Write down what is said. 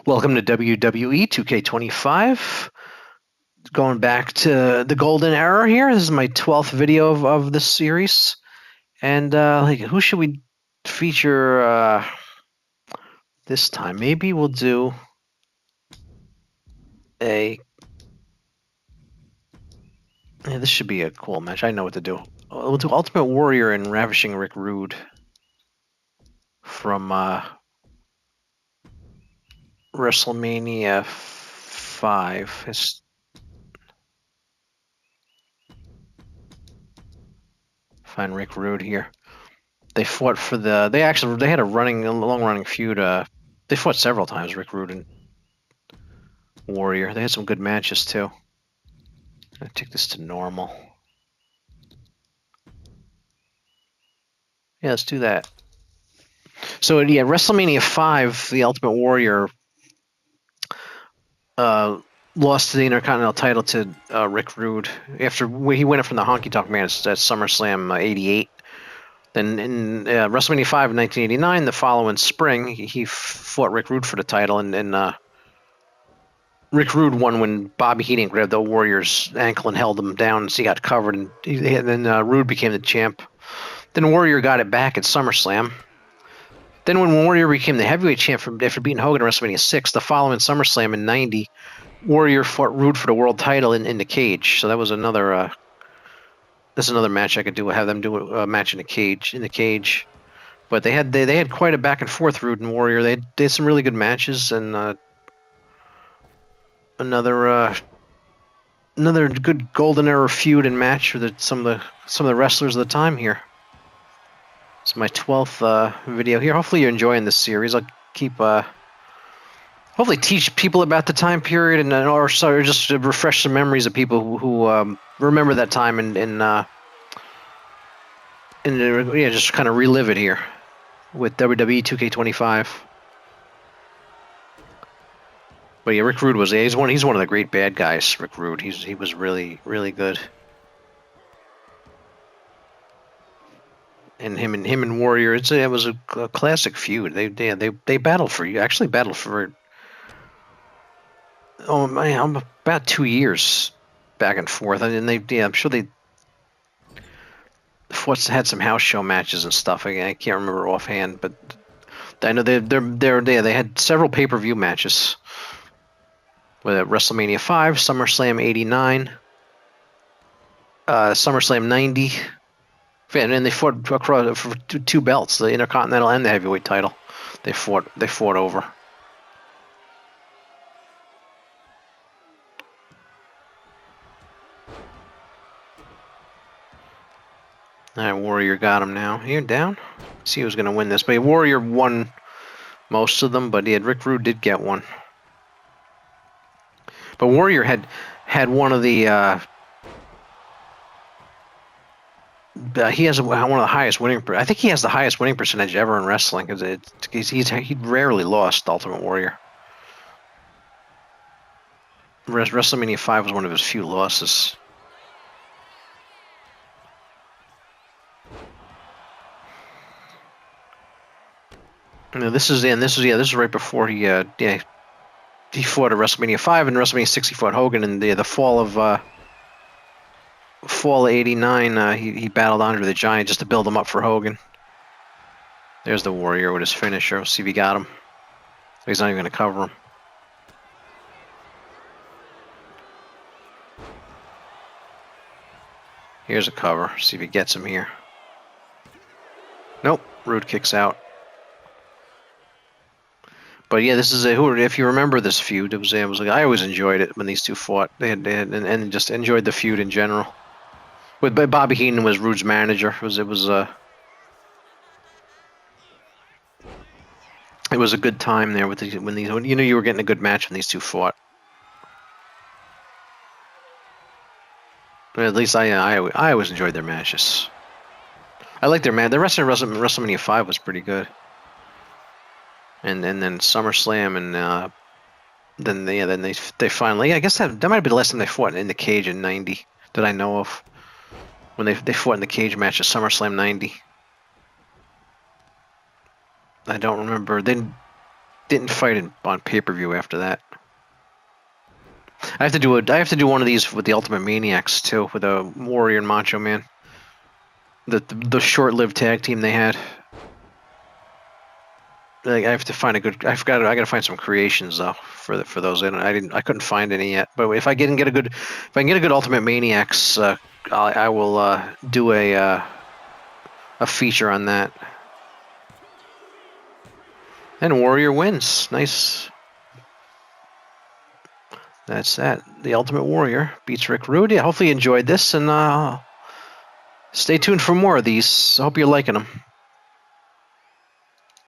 Welcome to WWE 2K25. Going back to the golden era here. This is my 12th video of this series. And who should we feature this time? Maybe we'll do a... Yeah, this should be a cool match. I know what to do. We'll do Ultimate Warrior and Ravishing Rick Rude from WrestleMania 5. Find Rick Rude here. They fought for the. They had a long running feud. They fought several times, Rick Rude and Warrior. They had some good matches too. I take this to normal. Yeah, let's do that. So yeah, WrestleMania 5, the Ultimate Warrior lost the Intercontinental title to Rick Rude after he won it from the Honky Tonk Man at SummerSlam '88. Then in WrestleMania 5 in 1989, the following spring, he fought Rick Rude for the title, and Rick Rude won when Bobby Heenan grabbed the Warrior's ankle and held him down, so he got covered, and then Rude became the champ. Then Warrior got it back at SummerSlam. Then when Warrior became the heavyweight champ after beating Hogan at WrestleMania 6, the following SummerSlam in '90, Warrior fought Rude for the world title in the cage. So that was another... This is another match I could do. Have them do a match in the cage. But they had quite a back and forth, Rude and Warrior. They did some really good matches, and another good golden era feud and match with some of the wrestlers of the time here. It's my 12th video here. Hopefully you're enjoying this series. I'll keep hopefully teach people about the time period, and or just to refresh some memories of people who remember that time and just kind of relive it here with WWE2K25. But yeah, Rick Rude he's one of the great bad guys. Rick Rude, he was really good. And him and Warrior, it was a classic feud. They battled for about 2 years back and forth, and I'm sure they had some house show matches and stuff. I can't remember offhand, but I know they had several pay-per-view matches with WrestleMania 5, SummerSlam '89, SummerSlam '90, and then they fought across for two belts, the Intercontinental and the Heavyweight title. They fought over. All right, Warrior got him now. Here, down. See who's going to win this. But Warrior won most of them, but Rick Rude did get one. But Warrior had one of the... he has one of the highest winning... I think he has the highest winning percentage ever in wrestling, because he rarely lost Ultimate Warrior. WrestleMania 5 was one of his few losses. No, this is right before he fought at WrestleMania 5, and WrestleMania 6 he fought Hogan, and the fall of '89 he battled Andre the Giant just to build him up for Hogan. There's the Warrior with his finisher. Let's see if he got him. He's not even going to cover him. Here's a cover. See if he gets him here. Nope. Rude kicks out. But yeah, this is if you remember this feud, it was like I always enjoyed it when these two fought. And just enjoyed the feud in general. But Bobby Heenan was Rude's manager. It was a good time there when you knew you were getting a good match when these two fought. But at least I always enjoyed their matches. I like their The rest of WrestleMania 5 was pretty good. And then SummerSlam, and then they finally... I guess that might have been the last time they fought in the cage in '90 that I know of. When they fought in the cage match at SummerSlam '90. I don't remember. Then didn't fight on pay-per-view after that. I have to do one of these with the Ultimate Maniacs too, with a Warrior and Macho Man. The short-lived tag team they had. Like, I have to find a good. I gotta find some creations though for those. I couldn't find any yet. But if I can get a good Ultimate Maniacs, I will do a feature on that. And Warrior wins. Nice. That's that. The Ultimate Warrior beats Rick Rude. Yeah, hopefully you enjoyed this, and stay tuned for more of these. I hope you're liking them.